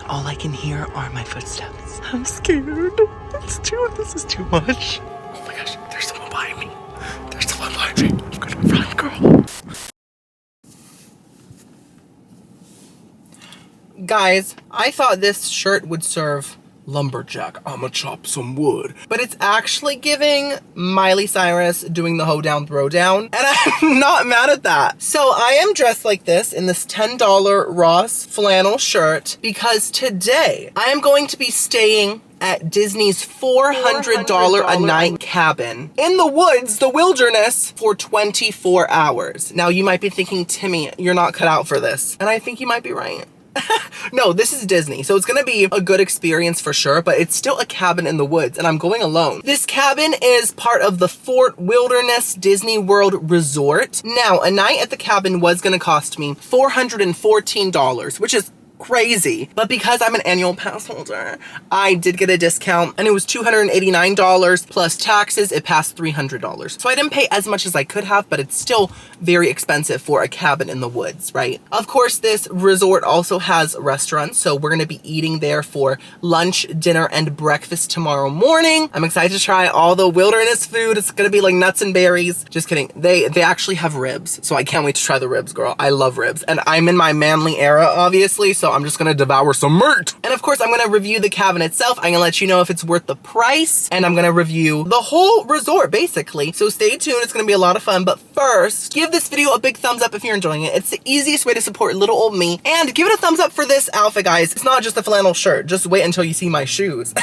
all I can hear are my footsteps. I'm scared. This is too much. Oh my gosh, there's someone behind me. There's someone behind me. I'm gonna run, girl. Guys, I thought this shirt would serve lumberjack. I'ma chop some wood. But it's actually giving Miley Cyrus doing the hoedown throwdown, and I'm not mad at that. So I am dressed like this in this $10 Ross flannel shirt because today I am going to be staying at Disney's $400 a night cabin in the woods, the wilderness, for 24 hours. Now you might be thinking, Timmy, you're not cut out for this. And I think you might be right. No, this is Disney, so it's gonna be a good experience for sure, but it's still a cabin in the woods, and I'm going alone. This cabin is part of the Fort Wilderness Disney World Resort. Now, a night at the cabin was gonna cost me $414, which is crazy, but because I'm an annual pass holder, I did get a discount, and it was $289 plus taxes. It passed $300, so I didn't pay as much as I could have, but it's still very expensive for a cabin in the woods, right? Of course, this resort also has restaurants, so we're gonna be eating there for lunch, dinner, and breakfast tomorrow morning. I'm excited to try all the wilderness food. It's gonna be like nuts and berries. Just kidding. They actually have ribs, so I can't wait to try the ribs, girl. I love ribs, and I'm in my manly era, obviously, so I'm just gonna devour some meat. And of course, I'm gonna review the cabin itself. I'm gonna let you know if it's worth the price, and I'm gonna review the whole resort, basically. So stay tuned, it's gonna be a lot of fun. But first, give this video a big thumbs up if you're enjoying it. It's the easiest way to support little old me. And give it a thumbs up for this outfit, guys. It's not just a flannel shirt. Just wait until you see my shoes.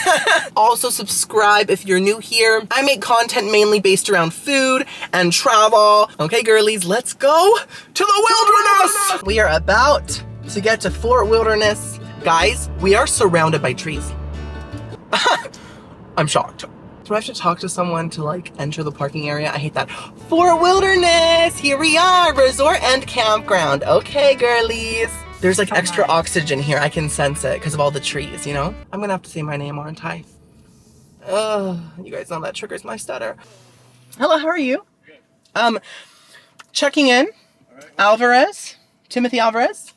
Also, subscribe if you're new here. I make content mainly based around food and travel. Okay, girlies, let's go to the wilderness. We are about to get to Fort Wilderness. Guys, we are surrounded by trees. I'm shocked. Do I have to talk to someone to like enter the parking area? I hate that. Fort Wilderness, here we are, resort and campground. Okay, girlies. There's like extra oxygen here. I can sense it because of all the trees, you know? I'm gonna have to say my name, aren't I? You guys know that triggers my stutter. Hello, how are you? Good. Checking in. Right. Alvarez, Timothy Alvarez.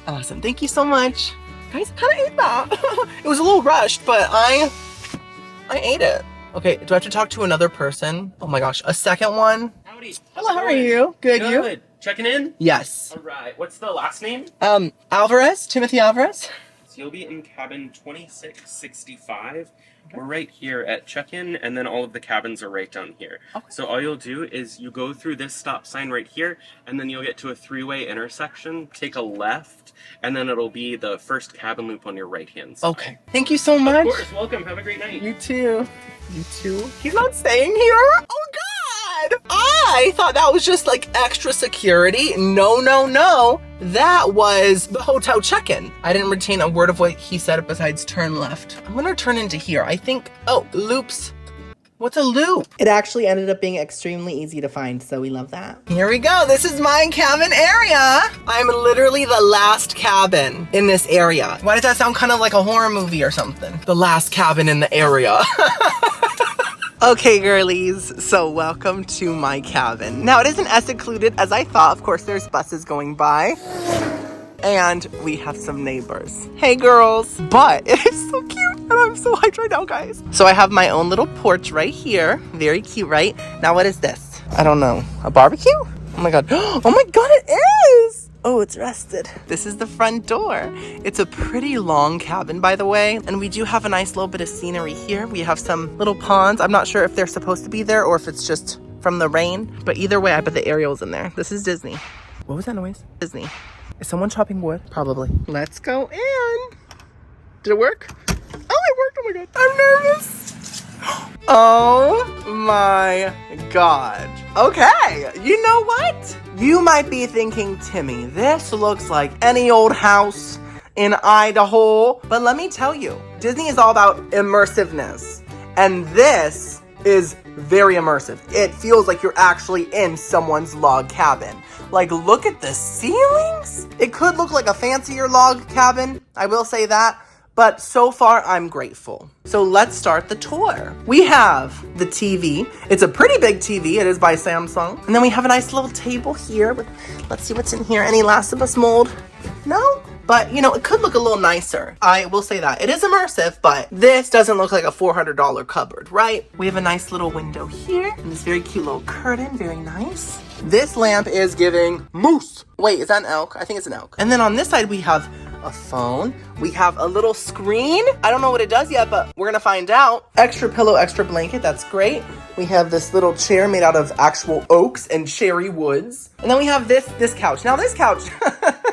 Awesome, thank you so much. Guys, I kind of ate that. It was a little rushed, but I ate it. Okay, do I have to talk to another person? Oh my gosh, a second one? Howdy. Hello, how are you? Good, you? Checking in? Yes. All right, what's the last name? Alvarez, Timothy Alvarez. So you'll be in cabin 2665. We're right here at check-in, and then all of the cabins are right down here. Okay. So all you'll do is you go through this stop sign right here, and then you'll get to a three-way intersection, take a left, and then it'll be the first cabin loop on your right-hand side. Okay. Thank you so much. Of course, welcome. Have a great night. You too. You too. He's not staying here? Oh, God! I thought that was just like extra security. No, no, no. That was the hotel check-in. I didn't retain a word of what he said besides turn left. I'm gonna turn into here. I think, oh, loops. What's a loop? It actually ended up being extremely easy to find, so we love that. Here we go. This is my cabin area. I'm literally the last cabin in this area. Why does that sound kind of like a horror movie or something? The last cabin in the area. Okay, girlies, so welcome to my cabin. Now, it isn't as secluded as I thought. Of course, there's buses going by. And we have some neighbors. Hey, girls. But it is so cute, and I'm so hyped right now, guys. So I have my own little porch right here. Very cute, right? Now, what is this? I don't know. A barbecue? Oh, my God. Oh, my God, it is! Oh, it's rusted. This is the front door. It's a pretty long cabin, by the way. And we do have a nice little bit of scenery here. We have some little ponds. I'm not sure if they're supposed to be there or if it's just from the rain. But either way, I bet the Ariel's in there. This is Disney. What was that noise? Disney. Is someone chopping wood? Probably. Let's go in. Did it work? Oh, it worked. Oh my God. I'm nervous. Oh my God. Okay, you know what? You might be thinking, Timmy, this looks like any old house in Idaho. But let me tell you, Disney is all about immersiveness. And this is very immersive. It feels like you're actually in someone's log cabin. Like, look at the ceilings. It could look like a fancier log cabin, I will say that. But so far, I'm grateful. So let's start the tour. We have the TV. It's a pretty big TV. It is by Samsung. And then we have a nice little table here with, let's see what's in here. Any Last of Us mold? No? but you know, it could look a little nicer. I will say that. It is immersive, but this doesn't look like a $400 cupboard, right? We have a nice little window here and this very cute little curtain, very nice. This lamp is giving moose. Wait, is that an elk? I think it's an elk. And then on this side, we have a phone. We have a little screen. I don't know what it does yet, but we're gonna find out. Extra pillow, extra blanket, that's great. We have this little chair made out of actual oaks and cherry woods. And then we have this couch. Now this couch,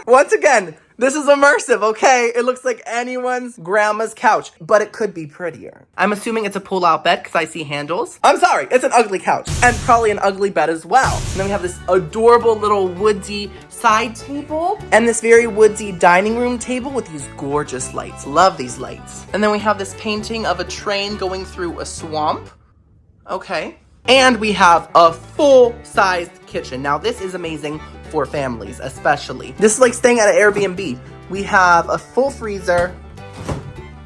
once again, this is immersive, okay? It looks like anyone's grandma's couch, but it could be prettier. I'm assuming it's a pull-out bed because I see handles. I'm sorry, it's an ugly couch and probably an ugly bed as well. And then we have this adorable little woodsy side table and this very woodsy dining room table with these gorgeous lights. Love these lights. And then we have this painting of a train going through a swamp. Okay. And we have a full-sized kitchen. Now this is amazing for families, especially. This is like staying at an Airbnb. We have a full freezer,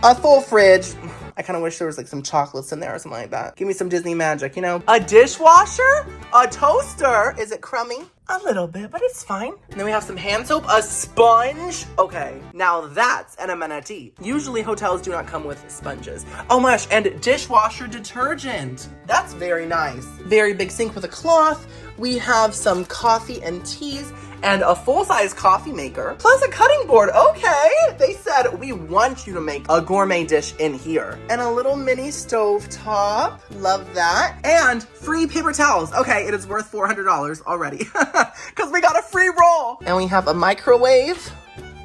a full fridge. I kind of wish there was like some chocolates in there or something like that. Give me some Disney magic, you know? A dishwasher, a toaster. Is it crummy? A little bit, but it's fine. And then we have some hand soap, a sponge. Okay, now that's an amenity. Usually hotels do not come with sponges. Oh my gosh, and dishwasher detergent. That's very nice. Very big sink with a cloth. We have some coffee and teas and a full-size coffee maker, plus a cutting board. Okay, they said we want you to make a gourmet dish in here. And a little mini stove top, love that. And free paper towels. Okay, it is worth $400 already, because we got a free roll. And we have a microwave.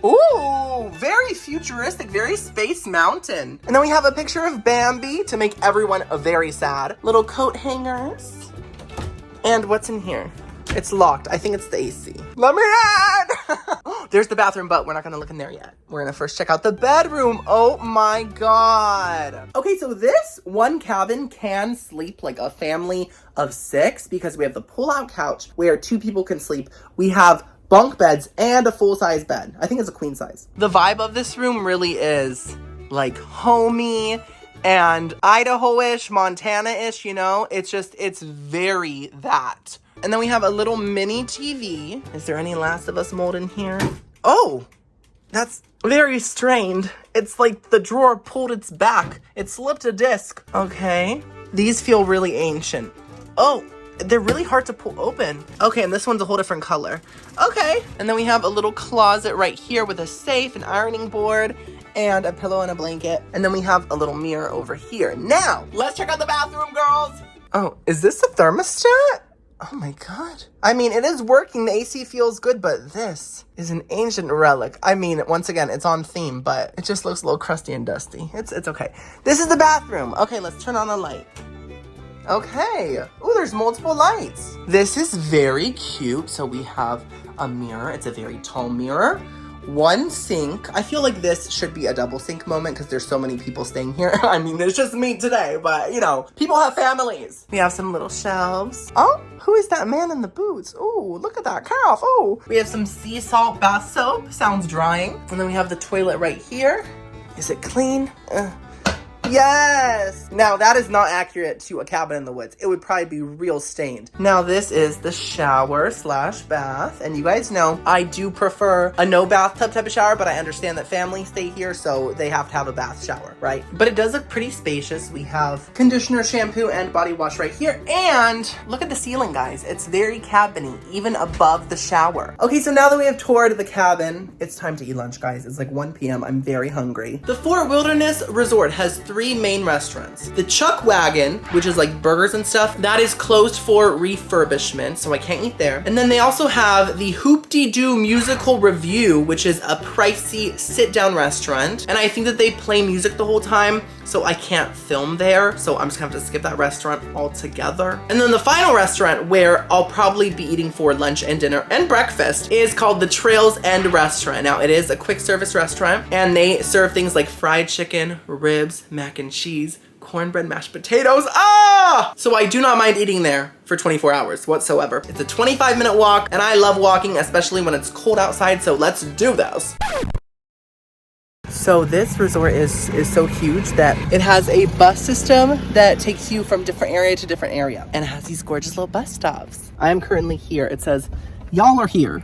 Ooh, very futuristic, very Space Mountain. And then we have a picture of Bambi to make everyone very sad. Little coat hangers. And what's in here? It's locked. I think it's the AC. Let me in! There's the bathroom, but we're not gonna look in there yet. We're gonna first check out the bedroom. Oh my God. Okay, so this one cabin can sleep like a family of 6 because we have the pull-out couch where 2 people can sleep. We have bunk beds and a full-size bed. I think it's a queen size. The vibe of this room really is like homey and Idaho-ish, Montana-ish, you know? It's very that. And then we have a little mini TV. Is there any Last of Us mold in here? Oh, that's very strained. It's like the drawer pulled its back. It slipped a disc. Okay. These feel really ancient. Oh, they're really hard to pull open. Okay, and this one's a whole different color. Okay. And then we have a little closet right here with a safe, an ironing board, and a pillow and a blanket. And then we have a little mirror over here. Now, let's check out the bathroom, girls. Oh, is this a thermostat? Oh my God. I mean, it is working. The AC feels good, but this is an ancient relic. I mean, once again, it's on theme, but it just looks a little crusty and dusty. It's okay. This is the bathroom. Okay, let's turn on a light. Okay. Oh, there's multiple lights. This is very cute. So we have a mirror. It's a very tall mirror. One sink. I feel like this should be a double sink moment because there's so many people staying here. I mean, it's just me today, but you know, people have families. We have some little shelves. Oh, who is that man in the boots? Oh, look at that calf. Oh, we have some sea salt bath soap. Sounds drying. And then we have the toilet right here. Is it clean? Yes! Now, that is not accurate to a cabin in the woods. It would probably be real stained. Now, this is the shower / bath. And you guys know, I do prefer a no bathtub type of shower, but I understand that families stay here, so they have to have a bath shower, right? But it does look pretty spacious. We have conditioner, shampoo, and body wash right here. And look at the ceiling, guys. It's very cabiny, even above the shower. Okay, so now that we have toured the cabin, it's time to eat lunch, guys. It's like 1 p.m. I'm very hungry. The Fort Wilderness Resort has 3 main restaurants. The Chuck Wagon, which is like burgers and stuff, that is closed for refurbishment, so I can't eat there. And then they also have the Hoop-Dee-Doo Musical Review, which is a pricey sit-down restaurant. And I think that they play music the whole time, so I can't film there. So I'm just gonna have to skip that restaurant altogether. And then the final restaurant where I'll probably be eating for lunch and dinner and breakfast is called the Trails End Restaurant. Now it is a quick service restaurant and they serve things like fried chicken, ribs, mac and cheese, cornbread, mashed potatoes. Ah! So I do not mind eating there for 24 hours whatsoever. It's a 25-minute walk and I love walking, especially when it's cold outside, so let's do this. So this resort is so huge that it has a bus system that takes you from different area to different area. And it has these gorgeous little bus stops. I am currently here. It says, y'all are here.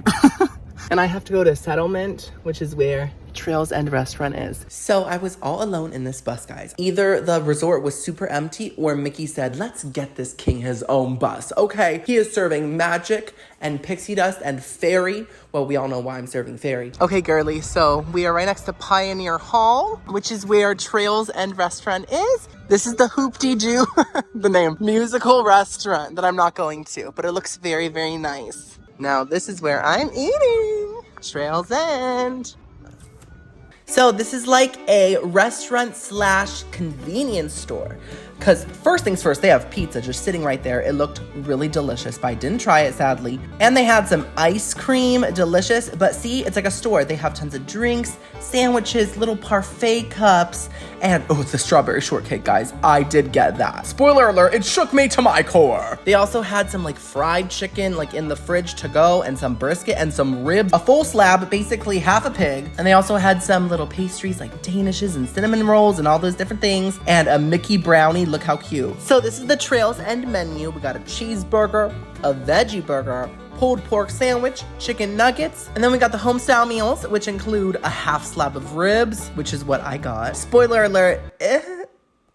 And I have to go to Settlement, which is where Trails End Restaurant is. So I was all alone in this bus, guys. Either the resort was super empty or Mickey said, let's get this king his own bus. Okay, he is serving magic and pixie dust and fairy. Well, we all know why I'm serving fairy. Okay, girly, so we are right next to Pioneer Hall, which is where Trails End Restaurant is. This is the Hoop-Dee-Doo, the name, musical restaurant that I'm not going to, but it looks very, very nice. Now, this is where I'm eating. Trails End. So this is like a restaurant slash convenience store. Because first things first, they have pizza just sitting right there. It looked really delicious, but I didn't try it, sadly. And they had some ice cream, delicious. But see, it's like a store. They have tons of drinks, sandwiches, little parfait cups, and oh, it's the strawberry shortcake, guys. I did get that. Spoiler alert, it shook me to my core. They also had some like fried chicken like in the fridge to go, and some brisket and some ribs, a full slab, basically half a pig. And they also had some little pastries like danishes and cinnamon rolls and all those different things, and a Mickey brownie. Look how cute. So this is the Trails End menu. We got a cheeseburger, a veggie burger, pulled pork sandwich, chicken nuggets, and then we got the homestyle meals, which include a half slab of ribs, which is what I got. Spoiler alert,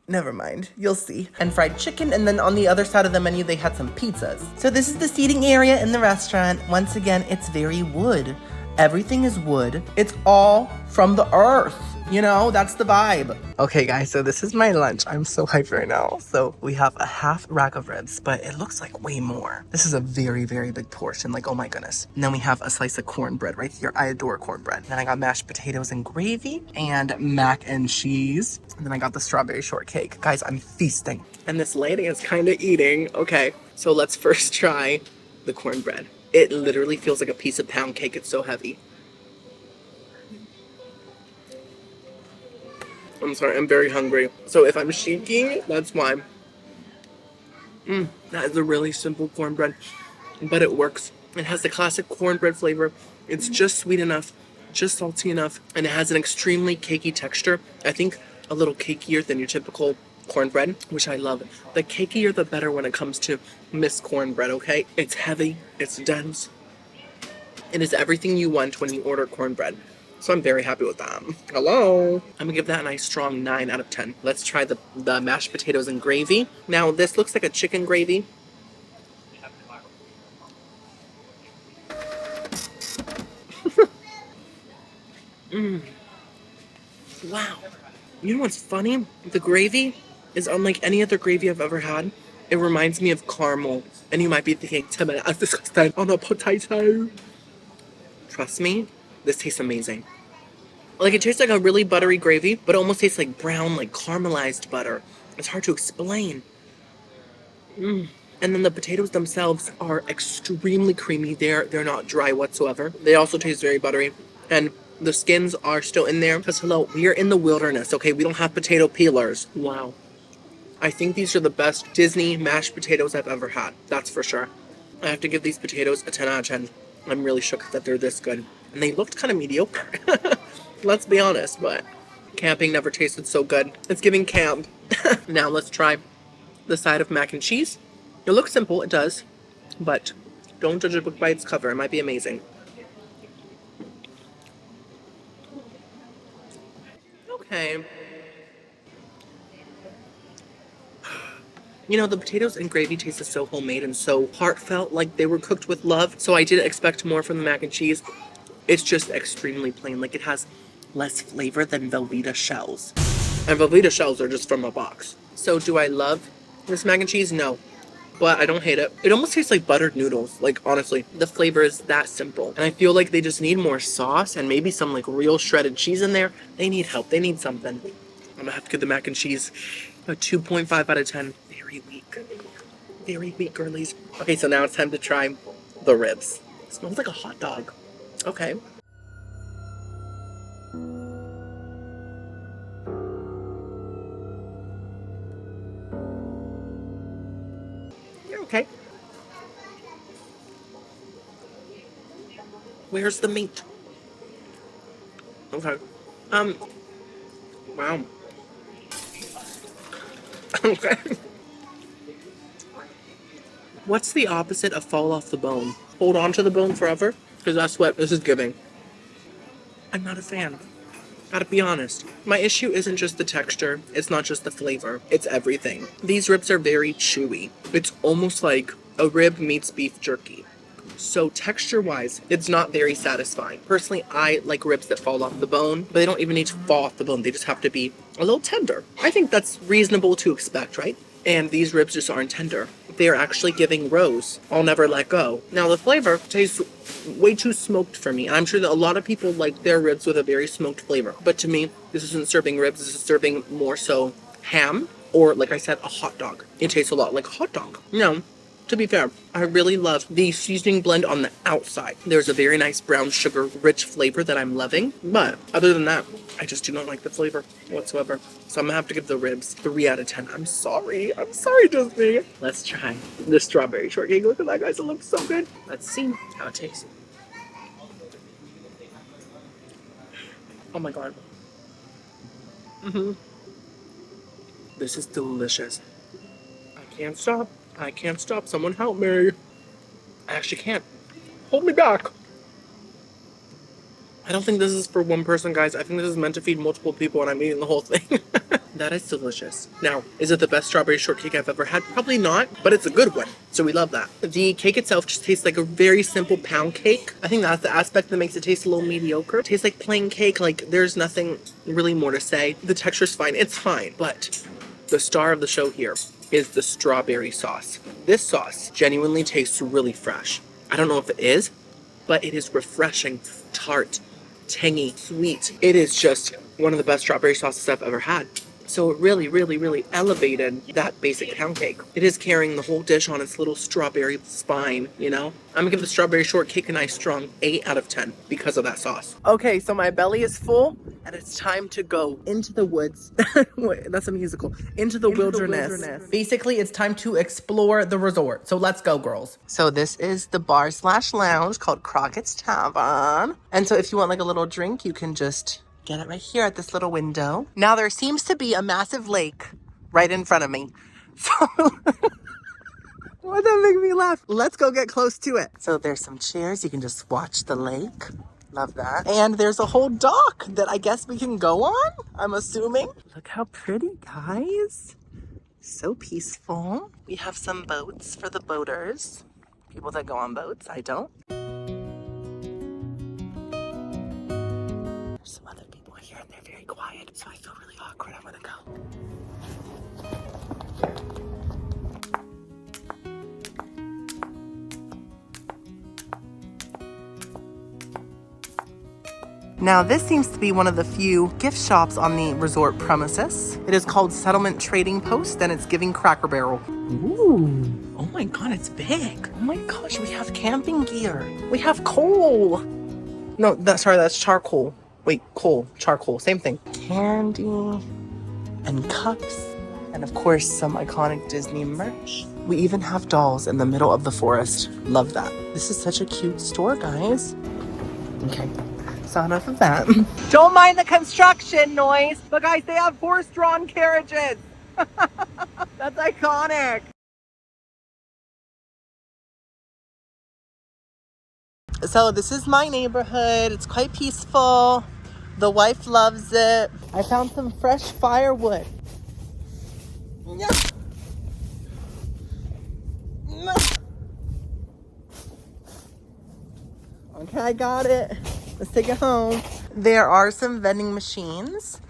never mind, you'll see. And fried chicken, and then on the other side of the menu, they had some pizzas. So this is the seating area in the restaurant. Once again, it's very wood. Everything is wood. It's all from the earth. You know, that's the vibe. Okay, guys, so this is my lunch. I'm so hyped right now. So we have a half rack of ribs, but it looks like way more. This is a very, very big portion. Like, oh my goodness. And then we have a slice of cornbread right here. I adore cornbread. And then I got mashed potatoes and gravy and mac and cheese. And then I got the strawberry shortcake. Guys, I'm feasting. And this lady is kind of eating. Okay, so let's first try the cornbread. It literally feels like a piece of pound cake. It's so heavy. I'm sorry, I'm very hungry. So if I'm shaking, that's why. That is a really simple cornbread, but it works. It has the classic cornbread flavor. It's just sweet enough, just salty enough, and it has an extremely cakey texture. I think a little cakier than your typical cornbread, which I love. The cakier, the better when it comes to Miss Cornbread, okay? It's heavy, it's dense. It is everything you want when you order cornbread. So I'm very happy with that. Hello. I'm gonna give that a nice strong 9 out of 10. Let's try the mashed potatoes and gravy. Now this looks like a chicken gravy. Wow. You know what's funny? The gravy is unlike any other gravy I've ever had. It reminds me of caramel. And you might be thinking, Tim, that's disgusting on a potato. Trust me, this tastes amazing. Like, it tastes like a really buttery gravy, but it almost tastes like brown, like caramelized butter. It's hard to explain. And then the potatoes themselves are extremely creamy. They're not dry whatsoever. They also taste very buttery. And the skins are still in there. Because, hello, we're in the wilderness, okay? We don't have potato peelers. Wow. I think these are the best Disney mashed potatoes I've ever had. That's for sure. I have to give these potatoes a 10 out of 10. I'm really shook that they're this good. And they looked kind of mediocre. Let's be honest, but camping never tasted so good. It's giving camp. Now let's try the side of mac and cheese. It looks simple, it does, but don't judge a book by its cover. It might be amazing. Okay. You know, the potatoes and gravy tasted so homemade and so heartfelt, like they were cooked with love. So I did expect more from the mac and cheese. It's just extremely plain. Like, it has less flavor than Velveeta shells. And Velveeta shells are just from a box. So do I love this mac and cheese? No. But I don't hate it. It almost tastes like buttered noodles. Like, honestly, the flavor is that simple. And I feel like they just need more sauce and maybe some like real shredded cheese in there. They need help. They need something. I'm gonna have to give the mac and cheese a 2.5 out of 10. Very weak. Very weak, girlies. Okay, so now it's time to try the ribs. It smells like a hot dog. Okay. Okay. Where's the meat? Okay. Wow. Okay. What's the opposite of fall off the bone? Hold on to the bone forever? because that's what this is giving. I'm not a fan. Gotta be honest. My issue isn't just the texture, it's not just the flavor, it's everything. These ribs are very chewy. It's almost like a rib meets beef jerky. So texture-wise, it's not very satisfying. Personally, I like ribs that fall off the bone, but they don't even need to fall off the bone. They just have to be a little tender. I think that's reasonable to expect, right? And these ribs just aren't tender. They are actually giving rose. I'll never let go. Now the flavor tastes way too smoked for me. I'm sure that a lot of people like their ribs with a very smoked flavor. But to me, this isn't serving ribs. This is serving more so ham or, like I said, a hot dog. It tastes a lot like a hot dog. No. To be fair, I really love the seasoning blend on the outside. There's a very nice brown sugar rich flavor that I'm loving. But other than that, I just do not like the flavor whatsoever. So I'm gonna have to give the ribs 3 out of 10. I'm sorry, Disney. Let's try the strawberry shortcake. Look at that, guys, it looks so good. Let's see how it tastes. Oh my God. This is delicious. I can't stop. I can't stop. Someone help me. I actually can't. Hold me back. I don't think this is for one person, guys. I think this is meant to feed multiple people and I'm eating the whole thing. That is delicious. Now, is it the best strawberry shortcake I've ever had? Probably not, but it's a good one. So we love that. The cake itself just tastes like a very simple pound cake. I think that's the aspect that makes it taste a little mediocre. It tastes like plain cake. Like, there's nothing really more to say. The texture's fine. It's fine. But the star of the show here is the strawberry sauce. This sauce genuinely tastes really fresh. I don't know if it is, but it is refreshing, tart, tangy, sweet. It is just one of the best strawberry sauces I've ever had. So it really, really, really elevated that basic pound cake. It is carrying the whole dish on its little strawberry spine, you know? I'm gonna give the strawberry shortcake a nice strong 8 out of 10 because of that sauce. Okay, so my belly is full and it's time to go into the woods. Wait, that's a musical. Into the wilderness. Basically, it's time to explore the resort. So let's go, girls. So this is the bar/lounge called Crockett's Tavern. And so if you want like a little drink, you can just get it right here at this little window. Now there seems to be a massive lake right in front of me. So why that make me laugh? Let's go get close to it. So there's some chairs. You can just watch the lake. Love that. And there's a whole dock that I guess we can go on, I'm assuming. Look how pretty, guys. So peaceful. We have some boats for the boaters. People that go on boats. I don't. There's some other people here and they're very quiet, so I feel really awkward. I'm gonna go. Now this seems to be one of the few gift shops on the resort premises. It is called Settlement Trading Post and it's giving Cracker Barrel. Ooh, oh my God, it's big. Oh my gosh, we have camping gear. We have coal. No, that's charcoal. Wait, coal, charcoal, same thing. Candy and cups and of course some iconic Disney merch. We even have dolls in the middle of the forest. Love that. This is such a cute store, guys. Okay. So enough of that. Don't mind the construction noise, but guys, they have horse-drawn carriages. That's iconic. So this is my neighborhood. It's quite peaceful. The wife loves it. I found some fresh firewood. Yeah. Okay, I got it. Let's take it home. There are some vending machines.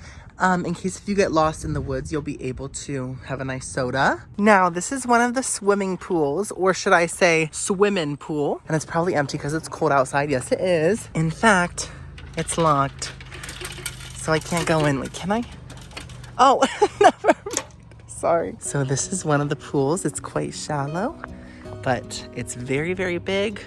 In case if you get lost in the woods, you'll be able to have a nice soda. Now, this is one of the swimming pools, or should I say swimmin' pool. And it's probably empty because it's cold outside. Yes, it is. In fact, it's locked. So I can't go in. Wait, can I? Oh, never mind. Sorry. So this is one of the pools. It's quite shallow, but it's very, very big.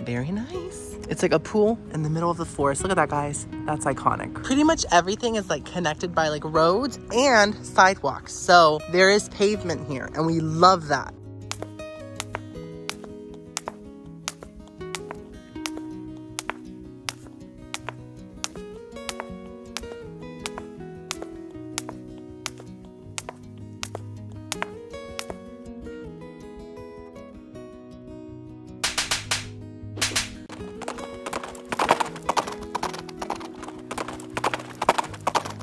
Very nice. It's like a pool in the middle of the forest. Look at that, guys. That's iconic. Pretty much everything is like connected by like roads and sidewalks. So there is pavement here and we love that.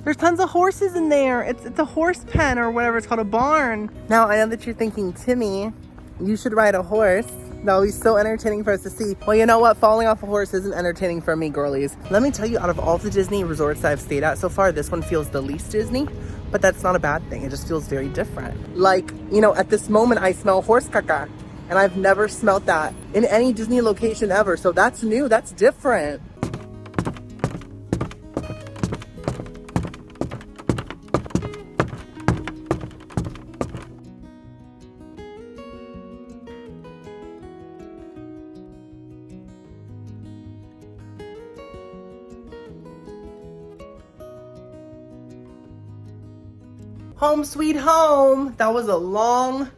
There's tons of horses in there. It's a horse pen or whatever it's called, a barn. Now, I know that you're thinking, Timmy, you should ride a horse. That would be so entertaining for us to see. Well, you know what? Falling off a horse isn't entertaining for me, girlies. Let me tell you, out of all the Disney resorts that I've stayed at so far, this one feels the least Disney, but that's not a bad thing. It just feels very different. Like, you know, at this moment, I smell horse caca, and I've never smelled that in any Disney location ever. So that's new, that's different. Home sweet home. That was a long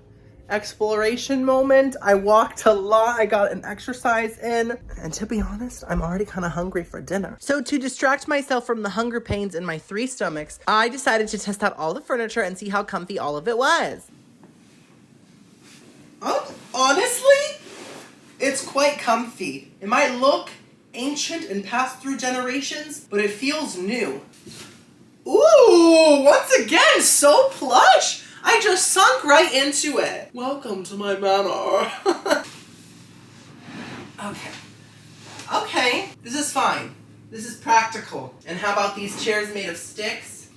exploration moment. I walked a lot. I got an exercise in. And to be honest, I'm already kind of hungry for dinner. So to distract myself from the hunger pains in my 3 stomachs, I decided to test out all the furniture and see how comfy all of it was. Honestly, it's quite comfy. It might look ancient and passed through generations, but it feels new. Ooh, once again, so plush. I just sunk right into it. Welcome to my manor. Okay, this is fine. This is practical. And how about these chairs made of sticks?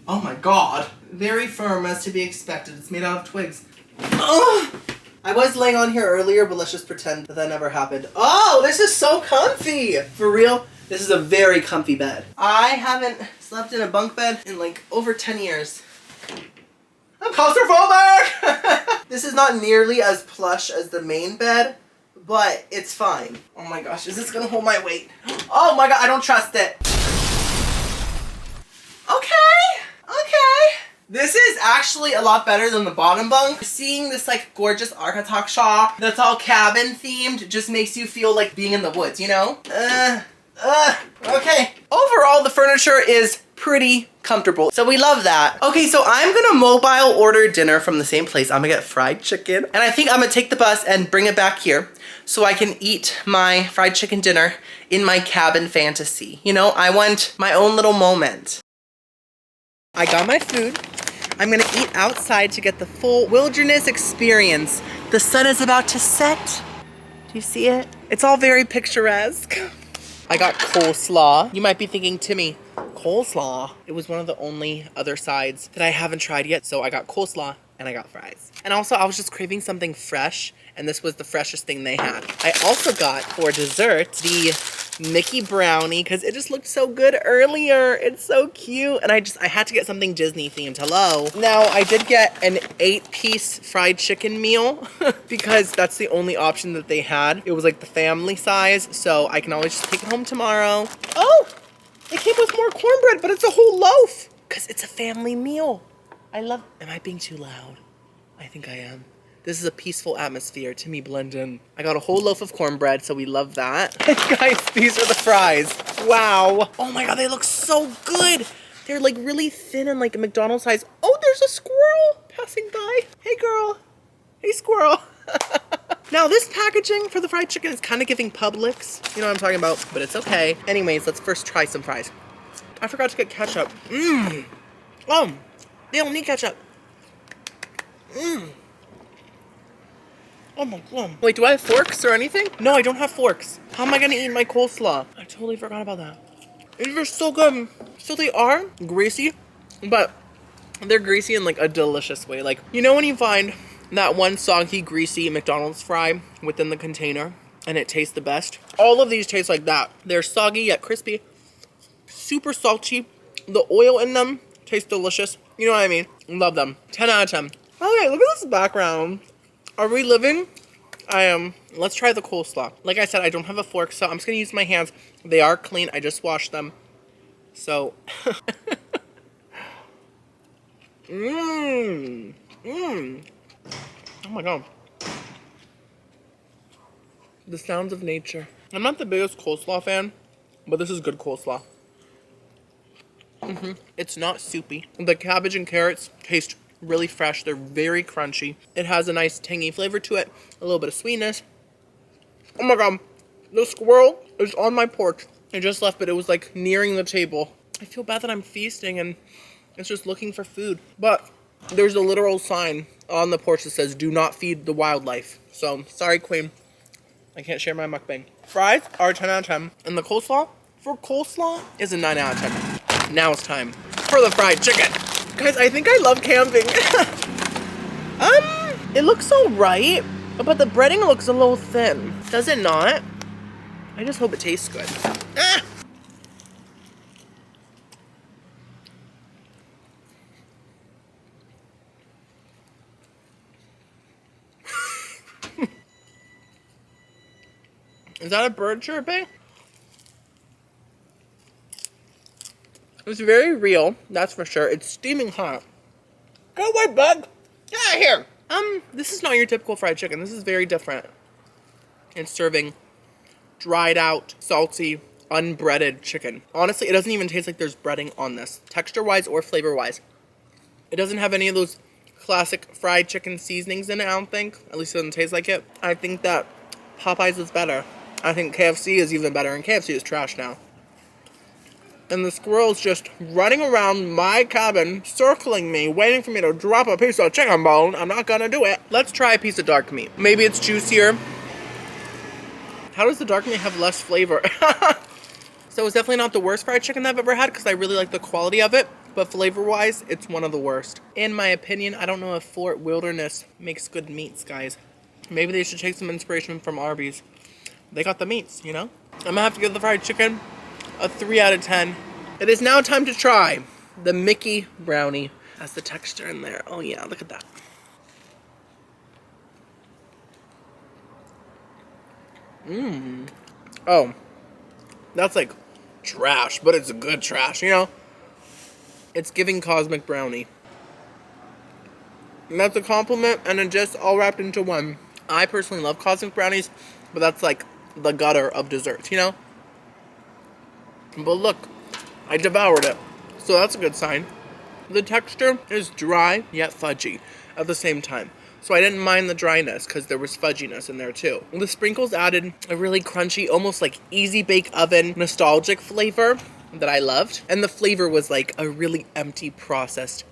Oh my god. Very firm, as to be expected. It's made out of twigs. Ugh. I was laying on here earlier, but let's just pretend that never happened. Oh, this is so comfy. For real, this is a very comfy bed. I haven't slept in a bunk bed in like over 10 years. I'm claustrophobic! This is not nearly as plush as the main bed, but it's fine. Oh my gosh, is this gonna hold my weight? Oh my god, I don't trust it. Okay. This is actually a lot better than the bottom bunk. Seeing this like gorgeous architecture that's all cabin themed just makes you feel like being in the woods, you know? Okay. Overall, the furniture is pretty comfortable, so we love that. Okay, so I'm gonna mobile order dinner from the same place. I'm gonna get fried chicken, and I think I'm gonna take the bus and bring it back here so I can eat my fried chicken dinner in my cabin fantasy. You know, I want my own little moment. I got my food. I'm gonna eat outside to get the full wilderness experience. The sun is about to set. Do you see it? It's all very picturesque. I got coleslaw. You might be thinking, Timmy, coleslaw? It was one of the only other sides that I haven't tried yet. So I got coleslaw and I got fries. And also I was just craving something fresh, and this was the freshest thing they had. I also got for dessert the Mickey brownie because it just looked so good earlier. It's so cute. And I had to get something Disney themed. Hello. Now I did get an 8-piece fried chicken meal because that's the only option that they had. It was like the family size, so I can always just take it home tomorrow. Oh, it came with more cornbread, but it's a whole loaf because it's a family meal. Am I being too loud? I think I am. This is a peaceful atmosphere. Timmy, blend in. I got a whole loaf of cornbread, so we love that. Guys, these are the fries. Wow. Oh my god, they look so good. They're like really thin and like a McDonald's size. Oh, there's a squirrel passing by. Hey girl. Hey squirrel. Now this packaging for the fried chicken is kind of giving Publix. You know what I'm talking about, but it's okay. Anyways, let's first try some fries. I forgot to get ketchup. Oh, they don't need ketchup. Oh my god. Wait, do I have forks or anything? No, I don't have forks. How am I gonna eat my coleslaw? I totally forgot about that. These are so good. So they are greasy, but they're greasy in like a delicious way. Like, you know when you find that one soggy, greasy McDonald's fry within the container and it tastes the best? All of these taste like that. They're soggy yet crispy, super salty. The oil in them tastes delicious. You know what I mean? Love them. 10 out of 10. Okay, look at this background. Are we living? I am. Let's try the coleslaw. Like I said, I don't have a fork, so I'm just gonna use my hands. They are clean. I just washed them. So. Oh my god. The sounds of nature. I'm not the biggest coleslaw fan, but this is good coleslaw. It's not soupy. The cabbage and carrots taste really fresh. They're very crunchy. It has a nice tangy flavor to it. A little bit of sweetness. Oh my god. The squirrel is on my porch. I just left, but it was like nearing the table. I feel bad that I'm feasting and it's just looking for food. But there's a literal sign on the porch that says, do not feed the wildlife. So, sorry, Queen. I can't share my mukbang. Fries are 10 out of 10. And the coleslaw, for coleslaw, is a 9 out of 10. Now it's time for the fried chicken. Guys, I think I love camping. It looks all right, but the breading looks a little thin. Does it not? I just hope it tastes good. Ah! Is that a bird chirping? It's very real, that's for sure. It's steaming hot. Go away, bug! Get out of here! This is not your typical fried chicken. This is very different. It's serving dried out, salty, unbreaded chicken. Honestly, it doesn't even taste like there's breading on this. Texture-wise or flavor-wise. It doesn't have any of those classic fried chicken seasonings in it, I don't think. At least it doesn't taste like it. I think that Popeyes is better. I think KFC is even better, and KFC is trash now. And the squirrel's just running around my cabin, circling me, waiting for me to drop a piece of chicken bone. I'm not gonna do it. Let's try a piece of dark meat. Maybe it's juicier. How does the dark meat have less flavor? So it's definitely not the worst fried chicken I've ever had because I really like the quality of it. But flavor-wise, it's one of the worst. In my opinion, I don't know if Fort Wilderness makes good meats, guys. Maybe they should take some inspiration from Arby's. They got the meats, you know? I'm gonna have to give the fried chicken a 3 out of 10. It is now time to try the Mickey brownie. Has the texture in there. Oh yeah, look at that. Oh, that's like trash, but it's a good trash, you know? It's giving cosmic brownie. And that's a compliment and it just all wrapped into one. I personally love cosmic brownies, but that's like the gutter of desserts, you know? But look, I devoured it. So that's a good sign. The texture is dry yet fudgy at the same time. So I didn't mind the dryness because there was fudginess in there too. The sprinkles added a really crunchy, almost like easy bake oven nostalgic flavor that I loved. And the flavor was like a really empty processed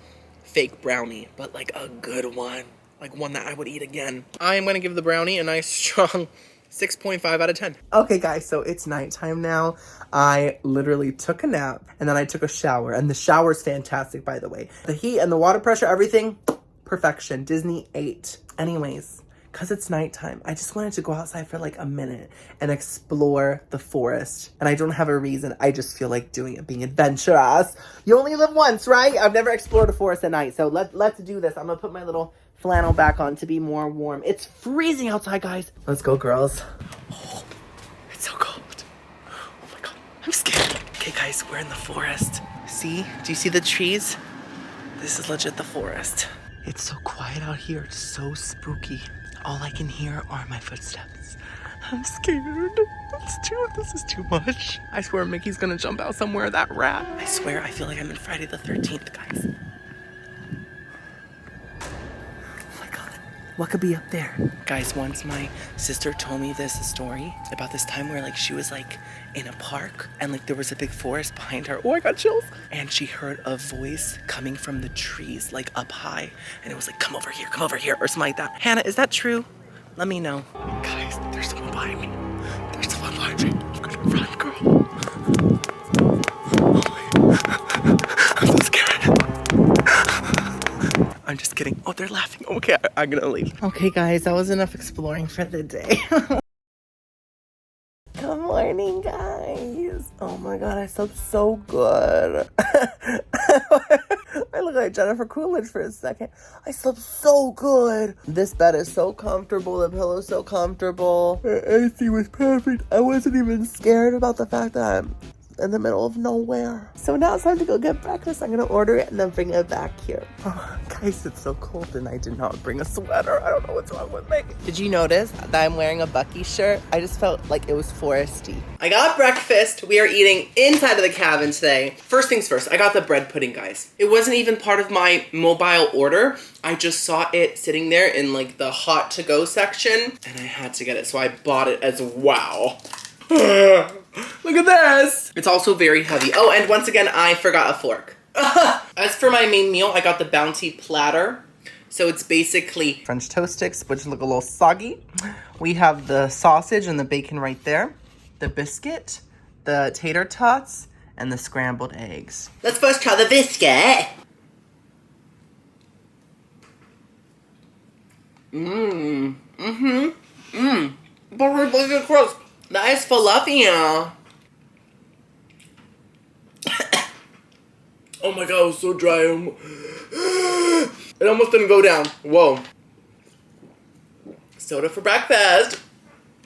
fake brownie, but like a good one. Like one that I would eat again. I am gonna give the brownie a nice strong 6.5 out of 10. Okay guys, so it's nighttime now. I literally took a nap and then I took a shower, and the shower's fantastic, by the way. The heat and the water pressure, everything, perfection. Disney 8. Anyways, because it's nighttime, I just wanted to go outside for like a minute and explore the forest. And I don't have a reason. I just feel like doing it, being adventurous. You only live once, right? I've never explored a forest at night, so let's do this. I'm gonna put my little flannel back on to be more warm. It's freezing outside, guys. Let's go, girls. Oh, it's so cold. Oh my god, I'm scared. Okay, guys, we're in the forest. See? Do you see the trees? This is legit the forest. It's so quiet out here. It's so spooky. All I can hear are my footsteps. I'm scared. This is too much. I swear Mickey's gonna jump out somewhere, that rat. I swear I feel like I'm in Friday the 13th, guys. What could be up there? Guys, once my sister told me this story about this time where like she was like in a park and like there was a big forest behind her. Oh, I got chills. And she heard a voice coming from the trees like up high. And it was like, come over here, or something like that. Hannah, is that true? Let me know. Guys, there's someone behind me. There's someone behind me. I'm gonna run, girl. Oh my. I'm so scared. I'm just kidding. Oh, they're laughing. Okay, I'm gonna leave. Okay, guys, that was enough exploring for the day. Good morning, guys. Oh my god, I slept so good. I look like Jennifer Coolidge for a second. I slept so good. This bed is so comfortable. The pillow's so comfortable. Everything was perfect. I wasn't even scared about the fact that I'm in the middle of nowhere. So now it's time to go get breakfast. I'm gonna order it and then bring it back here. Oh, guys, it's so cold and I did not bring a sweater. I don't know what's wrong with me. Did you notice that I'm wearing a Bucky shirt? I just felt like it was foresty. I got breakfast. We are eating inside of the cabin today. First things first, I got the bread pudding, guys. It wasn't even part of my mobile order. I just saw it sitting there in like the hot to go section and I had to get it. So I bought it as well. Look at this. It's also very heavy. Oh, and once again, I forgot a fork. As for my main meal, I got the Bounty platter. So it's basically French toast sticks, which look a little soggy. We have the sausage and the bacon right there, the biscuit, the tater tots, and the scrambled eggs. Let's first try the biscuit. Buttery bacon crust. That is falafel. Oh my god, it was so dry. It almost didn't go down. Whoa. Soda for breakfast.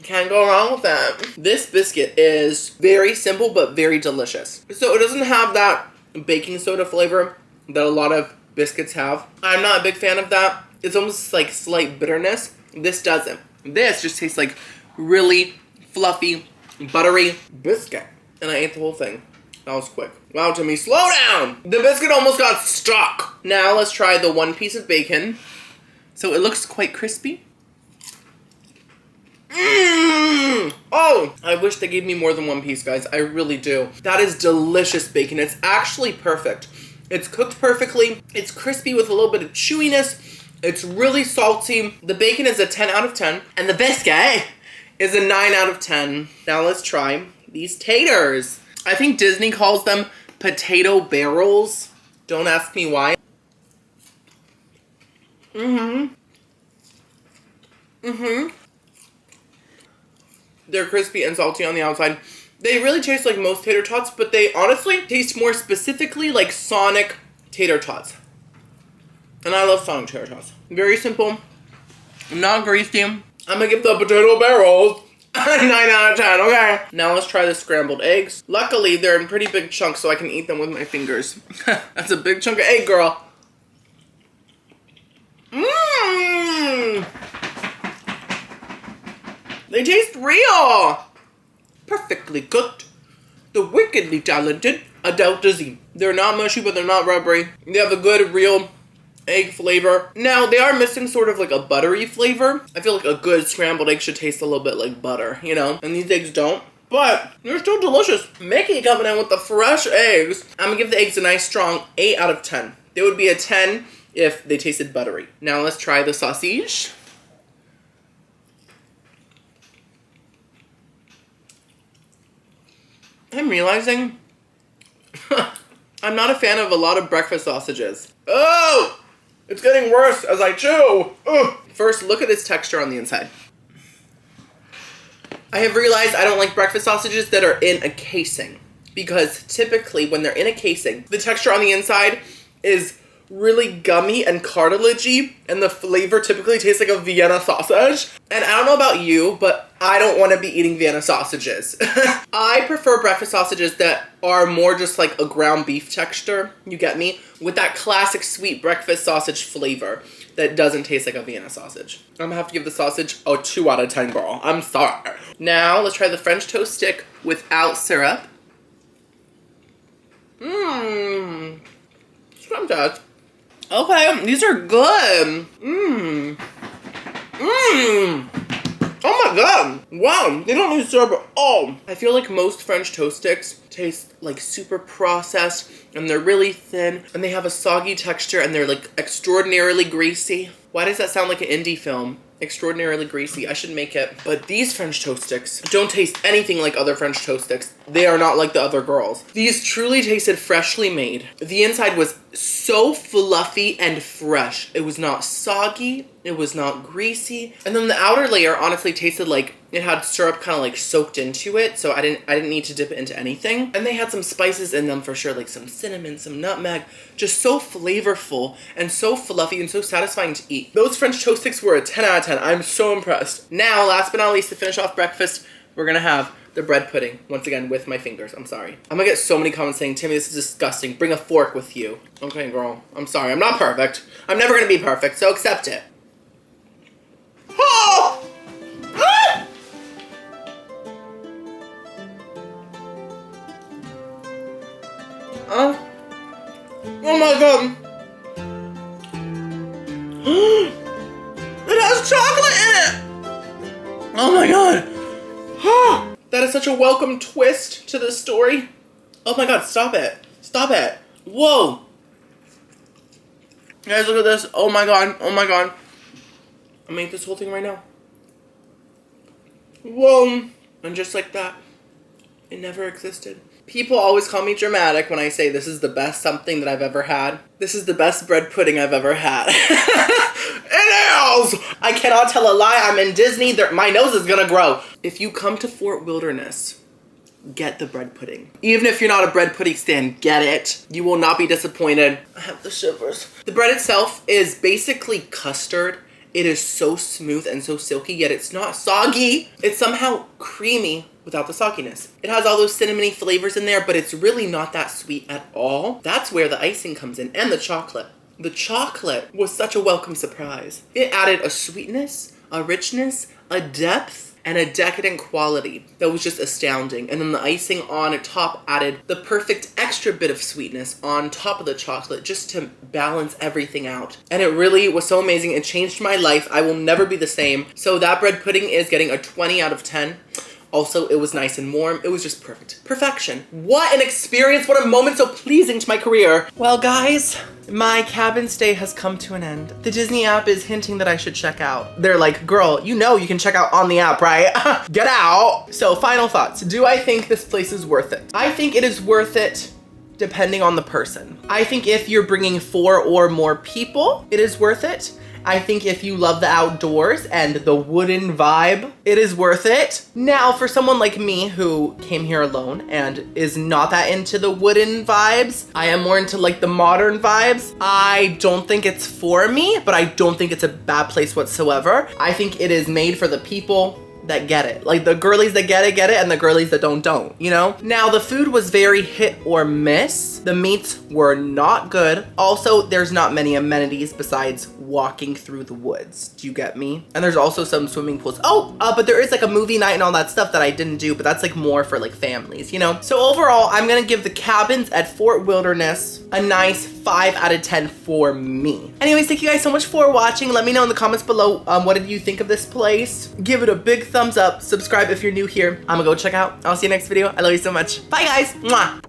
Can't go wrong with that. This biscuit is very simple but very delicious. So it doesn't have that baking soda flavor that a lot of biscuits have. I'm not a big fan of that. It's almost like slight bitterness. This doesn't. This just tastes like really fluffy, buttery biscuit. And I ate the whole thing. That was quick. Wow, Timmy, slow down! The biscuit almost got stuck. Now let's try the one piece of bacon. So it looks quite crispy. Oh, I wish they gave me more than one piece, guys. I really do. That is delicious bacon. It's actually perfect. It's cooked perfectly. It's crispy with a little bit of chewiness. It's really salty. The bacon is a 10 out of 10. And the biscuit is a 9 out of 10. Now let's try these taters. I think Disney calls them potato barrels. Don't ask me why. They're crispy and salty on the outside. They really taste like most tater tots, but they honestly taste more specifically like Sonic tater tots. And I love Sonic tater tots. Very simple, not greasy. I'm gonna give the potato barrels a 9 out of 10, okay? Now let's try the scrambled eggs. Luckily, they're in pretty big chunks, so I can eat them with my fingers. That's a big chunk of egg, girl. They taste real. Perfectly cooked. The wickedly talented Adele Dazeem. They're not mushy, but they're not rubbery. They have a good, real egg flavor. Now, they are missing sort of like a buttery flavor. I feel like a good scrambled egg should taste a little bit like butter, you know? And these eggs don't. But they're still delicious. Mickey coming in with the fresh eggs. I'm gonna give the eggs a nice strong 8 out of 10. They would be a 10 if they tasted buttery. Now let's try the sausage. I'm realizing I'm not a fan of a lot of breakfast sausages. Oh! It's getting worse as I chew. Ugh. First, look at this texture on the inside. I have realized I don't like breakfast sausages that are in a casing. Because typically when they're in a casing, the texture on the inside is really gummy and cartilagey, and the flavor typically tastes like a Vienna sausage. And I don't know about you, but I don't want to be eating Vienna sausages. I prefer breakfast sausages that are more just like a ground beef texture, you get me? With that classic sweet breakfast sausage flavor that doesn't taste like a Vienna sausage. I'm gonna have to give the sausage a 2 out of 10, girl. I'm sorry. Now, let's try the French toast stick without syrup. Scrumptious. Okay, these are good. Oh my god. Wow, they don't need syrup at all. I feel like most French toast sticks taste like super processed and they're really thin and they have a soggy texture and they're like extraordinarily greasy. Why does that sound like an indie film? Extraordinarily greasy. I should make it. But these French toast sticks don't taste anything like other French toast sticks. They are not like the other girls. These truly tasted freshly made. The inside was so fluffy and fresh. It was not soggy. It was not greasy. And then the outer layer honestly tasted like it had syrup kind of like soaked into it. So I didn't need to dip it into anything. And they had some spices in them for sure, like some cinnamon, some nutmeg. Just so flavorful and so fluffy and so satisfying to eat. Those French toast sticks were a 10 out of 10. I'm so impressed. Now, last but not least, to finish off breakfast, we're gonna have the bread pudding. Once again, with my fingers. I'm sorry. I'm gonna get so many comments saying, Timmy, this is disgusting. Bring a fork with you. Okay, girl. I'm sorry. I'm not perfect. I'm never gonna be perfect, so accept it. Oh! Ah! Oh my god. It has chocolate in it! Oh my god. That is such a welcome twist to this story. Oh my God, stop it. Stop it. Whoa. Guys, look at this. Oh my God. Oh my God. I'm gonna eat this whole thing right now. Whoa. And just like that, it never existed. People always call me dramatic when I say this is the best something that I've ever had. This is the best bread pudding I've ever had. It is! I cannot tell a lie. I'm in Disney. My nose is gonna grow. If you come to Fort Wilderness, get the bread pudding. Even if you're not a bread pudding stand, get it. You will not be disappointed. I have the shivers. The bread itself is basically custard. It is so smooth and so silky, yet it's not soggy. It's somehow creamy without the sogginess. It has all those cinnamony flavors in there, but it's really not that sweet at all. That's where the icing comes in, and the chocolate. The chocolate was such a welcome surprise. It added a sweetness, a richness, a depth, and a decadent quality that was just astounding. And then the icing on top added the perfect extra bit of sweetness on top of the chocolate just to balance everything out. And it really was so amazing. It changed my life. I will never be the same. So that bread pudding is getting a 20 out of 10. Also, it was nice and warm. It was just perfect. Perfection. What an experience. What a moment so pleasing to my career. Well, guys, my cabin stay has come to an end. The Disney app is hinting that I should check out. They're like, girl, you know you can check out on the app, right? Get out. So, final thoughts. Do I think this place is worth it? I think it is worth it depending on the person. I think if you're bringing 4 or more people, it is worth it. I think if you love the outdoors and the wooden vibe, it is worth it. Now, for someone like me who came here alone and is not that into the wooden vibes, I am more into like the modern vibes. I don't think it's for me, but I don't think it's a bad place whatsoever. I think it is made for the people that get it. Like the girlies that get it, and the girlies that don't, you know? Now, the food was very hit or miss. The meats were not good. Also, there's not many amenities besides walking through the woods. Do you get me? And there's also some swimming pools. But there is like a movie night and all that stuff that I didn't do, but that's like more for like families, you know? So overall, I'm gonna give the cabins at Fort Wilderness a nice 5 out of 10 for me. Anyways, thank you guys so much for watching. Let me know in the comments below, what did you think of this place? Give it a big thumbs up. Subscribe if you're new here. I'm gonna go check out. I'll see you next video. I love you so much. Bye, guys. Mwah.